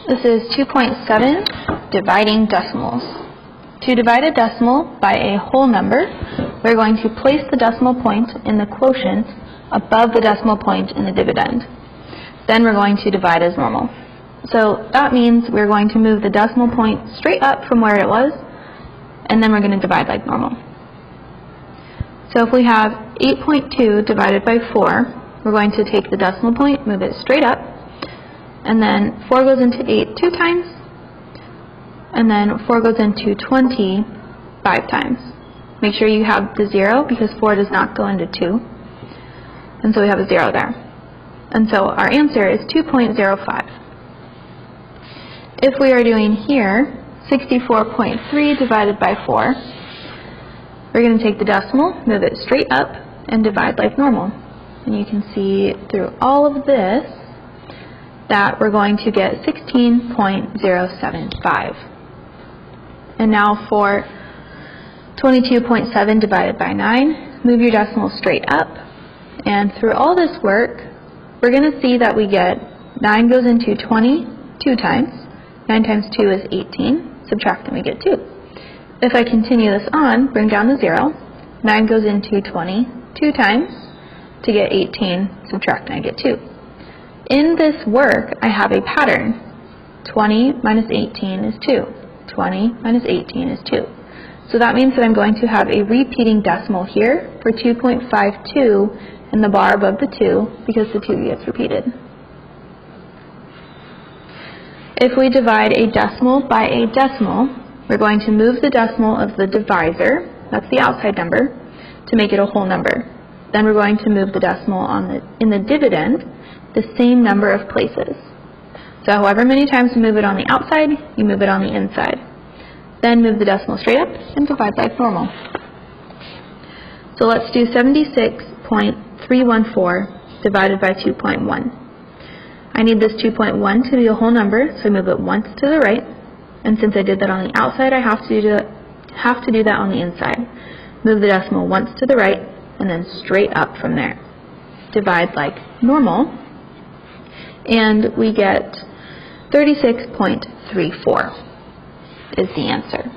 This is 2.7, dividing decimals. To divide a decimal by a whole number, we're going to place the decimal point in the quotient above the decimal point in the dividend. Then we're going to divide as normal. So that means we're going to move the decimal point straight up from where it was, and then we're going to divide like normal. So if we have 8.2 divided by 4, we're going to take the decimal point, move it straight up, and then 4 goes into 8 2 times, and then 4 goes into 20 5 times. Make sure you have the 0 because 4 does not go into 2, and so we have a 0 there. And so our answer is 2.05. If we are doing here 64.3 divided by 4, we're going to take the decimal, move it straight up, and divide like normal. And you can see through all of this that we're going to get 16.075. And now for 22.7 divided by 9, move your decimal straight up. And through all this work, we're going to see that we get 9 goes into 20 2 times. 9 times 2 is 18. Subtract and we get 2. If I continue this on, bring down the 0. 9 goes into 20 2 times to get 18. Subtract and I get 2. In this work, I have a pattern. 20 minus 18 is 2. 20 minus 18 is 2. So that means that I'm going to have a repeating decimal here for 2.52 in the bar above the 2 because the 2 gets repeated. If we divide a decimal by a decimal, we're going to move the decimal of the divisor, that's the outside number, to make it a whole number. Then we're going to move the decimal in the dividend the same number of places. So however many times you move it on the outside, you move it on the inside. Then move the decimal straight up and divide like normal. So let's do 76.314 divided by 2.1. I need this 2.1 to be a whole number, so I move it once to the right. And since I did that on the outside, I have to do that on the inside. Move the decimal once to the right, and then straight up from there. Divide like normal, and we get 36.34 is the answer.